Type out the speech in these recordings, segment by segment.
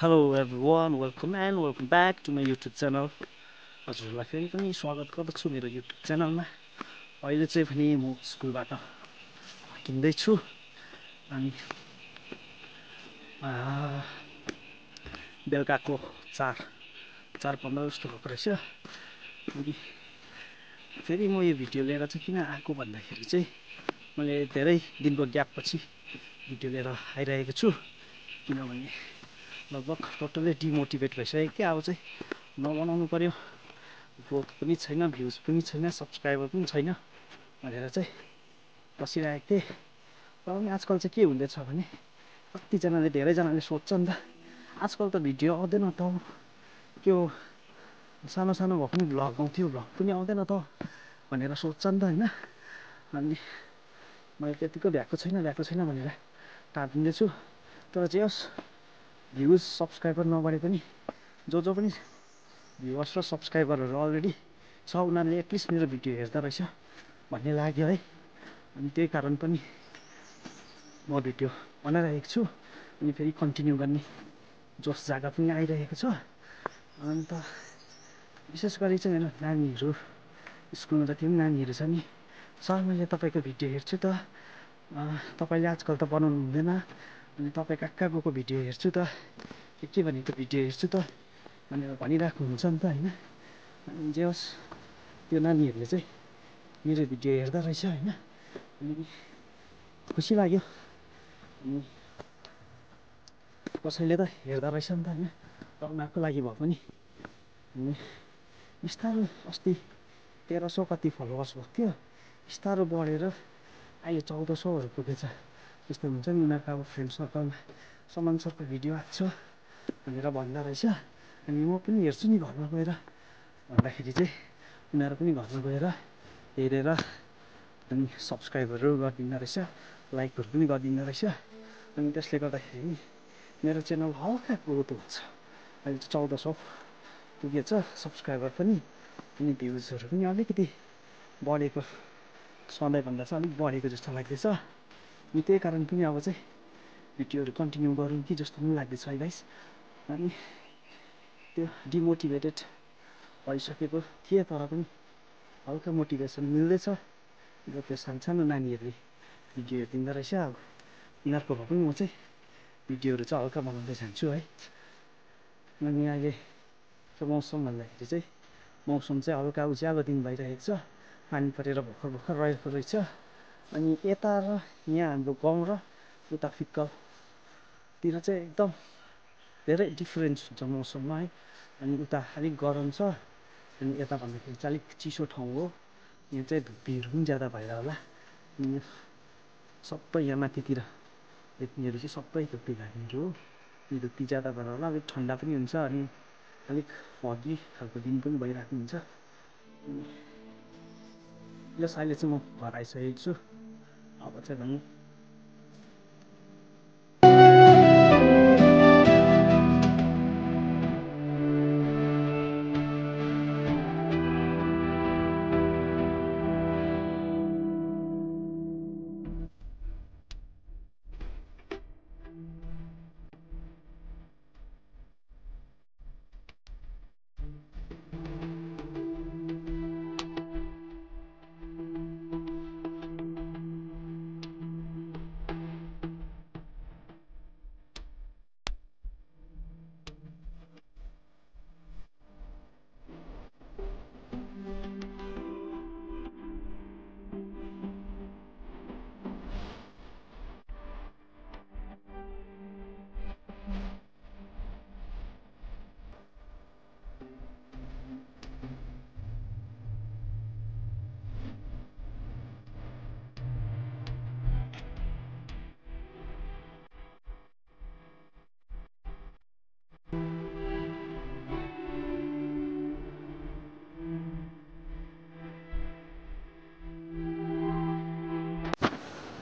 Hello everyone, welcome back to my YouTube channel. हजुरहरूलाई फेरि पनि स्वागत गर्दछु मेरो YouTube च्यानलमा। अहिले चाहिँ पनि म स्कुलबाट फर्किँदैछु अनि बेलुकाको 4:15 जस्तो भएको रहेछ। अनि फेरि म यो भिडियो लिएर चाहिँ किन आएको भन्दाखेरि चाहिँ मैले धेरै दिनको ग्यापपछि भिडियो लिएर आइरहेको छु, किनभने लगभग टोटल्ली डिमोटिभेट भइसक्यो कि अब चाहिँ नबनाउनु पर्यो, ग्रोथ पनि छैन, भ्युज पनि छैन, सब्सक्राइबर पनि छैन भनेर चाहिँ बसिरहेको थिएँ। तर पनि आजकल चाहिँ के हुँदैछ भने धेरैजनाले सोध्छ नि त, आजकल त भिडियो आउँदैन त, के हो सानो सानो भए पनि भ्लग आउँथ्यो, भ्लग पनि आउँदैन त भनेर सोध्छ नि त होइन। अनि मैले त्यतिको भ्याएको छैन भनेर टाढिदिँदैछु। तर जे होस्, भ्युज सब्सक्राइबर नबढे पनि जो पनि भ्युवर्स र सब्सक्राइबरहरू अलरेडी छ, उनीहरूले एटलिस्ट मेरो भिडियो हेर्दा रहेछ भन्ने लाग्यो है। अनि त्यही कारण पनि म भिडियो बनाइरहेको छु। अनि फेरि कन्टिन्यू गर्ने जोस जागा पनि आइरहेको छ। अन्त विशेष गरी चाहिँ मेरो नानीहरू, स्कुलमा जति पनि नानीहरू छ नि, सर मैले तपाईँको भिडियो हेर्छु त, तपाईँले आजकल त बनाउनु हुँदैन, अनि तपाईँ कहाँ गएको भिडियो हेर्छु त, के भनेको भिडियो हेर्छु त भनेर भनिरहेको हुन्छ नि त होइन। अनि जे होस्, त्यो नानीहरूले चाहिँ मेरो भिडियो हेर्दा रहेछ होइन, अनि खुसी लाग्यो। अनि कसैले त हेर्दा रहेछ नि त होइन, र उनीहरूको लागि भए पनि। अनि बिस्तारो अस्ति 1300 कति फलोवर्स भएको थियो, बिस्तारो बढेर अहिले 1400हरू पुगेछ। त्यस्तो हुन्छ नि, उनीहरूको अब फ्रेन्ड सर्कलमा समान सरको भिडियो आएको छ भनेर भन्दा रहेछ। अनि म पनि हेर्छु नि घरमा गएर भन्दाखेरि चाहिँ उनीहरू पनि घरमा गएर हेरेर अनि सब्सक्राइबहरू गरिदिँदो रहेछ, लाइकहरू पनि गरिदिँदो रहेछ। अनि त्यसले गर्दाखेरि मेरो च्यानल हल्का ग्रोथ हुन्छ। अहिले चाहिँ 1400 पुगेछ सब्सक्राइबर पनि, अनि भ्युजहरू पनि अलिकति बढेको, सधैँभन्दा चाहिँ अलिक बढेको जस्तो लाग्दैछ। अनि त्यही कारण पनि अब चाहिँ भिडियोहरू कन्टिन्यू गरौँ कि जस्तो पनि लाग्दैछ है गाइस। अनि त्यो डिमोटिभेटेड भइसकेको थिएँ, तर पनि हल्का मोटिभेसन मिल्दैछ। र त्यो सानसानो नानीहरूले भिडियो हेरिदिँदो रहेछ, अब यिनीहरूको भए पनि म चाहिँ भिडियोहरू चाहिँ हल्का बनाउँदै जान्छु है। अनि अहिले मौसम भन्दाखेरि चाहिँ मौसम चाहिँ हल्का उज्यालो दिन भइरहेको छ, पानी परेर भर्खर रहेको रहेछ। अनि यता र यहाँ हाम्रो गाउँ र उता फिक्कलतिर चाहिँ एकदम धेरै डिफरेन्स हुन्छ मौसममा है। अनि उता अलिक गरम छ, अनि यता भन्दाखेरि चाहिँ अलिक चिसो ठाउँ हो, यहाँ चाहिँ धुप्पीहरू पनि ज्यादा भएर होला। अनि सबै यहाँ माथितिर यतिनीहरू चाहिँ सबै धुप्पी खानेहरू हो, अनि धुप्पी ज्यादा भएर होला, अलिक ठन्डा पनि हुन्छ, अनि अलिक फगी खालको दिन पनि भइरहेको हुन्छ। यस अहिले चाहिँ म घर आइसकेको छु, अब चाहिँ भनौँ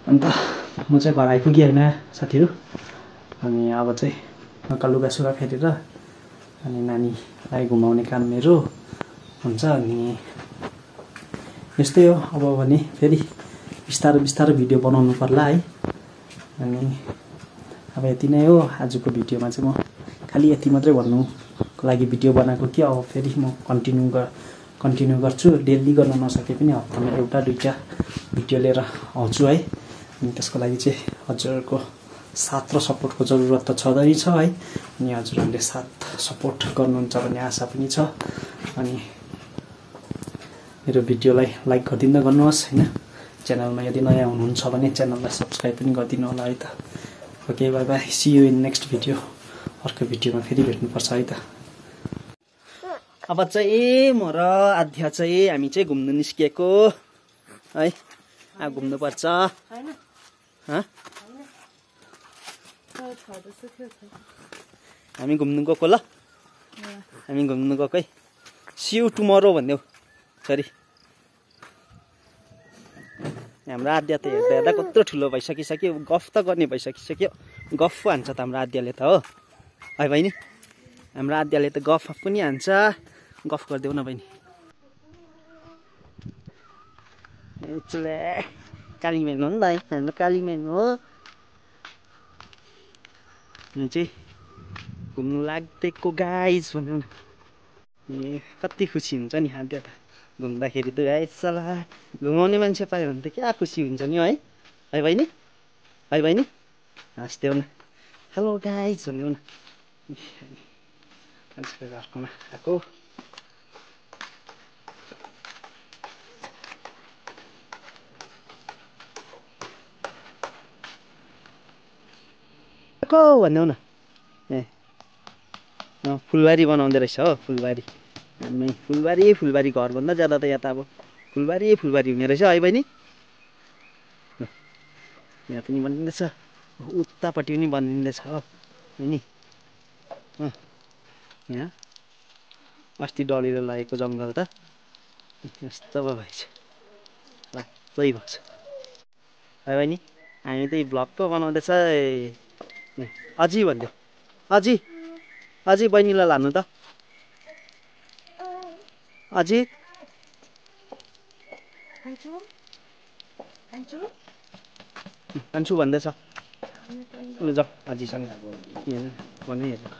अन्त म चाहिँ घर आइपुगेँ होइन साथीहरू। अनि अब चाहिँ हल्का लुगासुगा फेरेर अनि नानीलाई घुमाउने काम मेरो हुन्छ। अनि यस्तै हो, अब भने फेरि बिस्तारो भिडियो बनाउनु पर्ला है। अनि अब यति नै हो आजको भिडियोमा चाहिँ म खालि यति मात्रै भन्नुको लागि भिडियो बनाएको कि अब फेरि म कन्टिन्यू गर्छु। डेली गर्न नसके पनि हप्तामा एउटा दुईटा भिडियो लिएर आउँछु है। अनि त्यसको लागि चाहिँ हजुरहरूको साथ र सपोर्टको जरुरत त छँदै छ है। अनि हजुरहरूले साथ सपोर्ट गर्नुहुन्छ भन्ने आशा पनि छ। अनि मेरो भिडियोलाई लाइक गरिदिँदै गर्नुहोस् होइन। च्यानलमा यदि नयाँ हुनुहुन्छ भने च्यानललाई सब्सक्राइब पनि गरिदिनु होला है त। Okay bye bye, see you in next video. अर्को भिडियोमा फेरि भेट्नुपर्छ है त। अब चाहिँ म र आद्या चाहिँ हामी चाहिँ घुम्नु निस्किएको है। अब घुम्नुपर्छ। हामी घुम्नु गएको ल, हामी घुम्नु गएकै। सी यू टुमरो भनिदेऊ सरी। हाम्रो आद्या त हेर्दा हेर्दा कत्रो ठुलो भइसकिसक्यो, गफ त गर्ने भइसकिसक्यो। गफ हान्छ त हाम्रो आद्याले त हो है बहिनी। हाम्रो आद्याले त गफ पनि हान्छ। गफ गरिदेऊ न बहिनी। कालीमेन हो नि त, हाम्रो कालीमेन हो। चाहिँ घुम्नु लाग्दिएको गाइज भन्नु न। ए कति खुसी हुन्छ नि आद्या त घुम्दाखेरि त गाइज। सला घुमाउने मान्छे पायो भने त क्या खुसी हुन्छ नि है बहिनी। है बहिनी हाँस्देऊ न। हेलो गाइज भन्देऊ न। मान्छेको घरकोमा आएको। भन्देऊ न। ए फुलबारी बनाउँदै रहेछ हो, फुलबारी। हामी फुलबारी घरभन्दा ज्यादा त यहाँ त अब फुलबारी हुने रहेछ है बहिनी। यहाँ पनि बनिँदैछ, उतापट्टि पनि बनिँदैछ हो बहिनी। यहाँ अस्ति डढेर लागेको जङ्गल त यस्तो पो भएछ, लाग्दै भएको छ है बहिनी। हामी त भ्लग पो बनाउँदैछ। अझै भनिदेऊ, अझै बहिनीलाई लानु त। अझै कान्छु भन्दैछ। ल जाऊ अझैसँग भनिहेर्नु।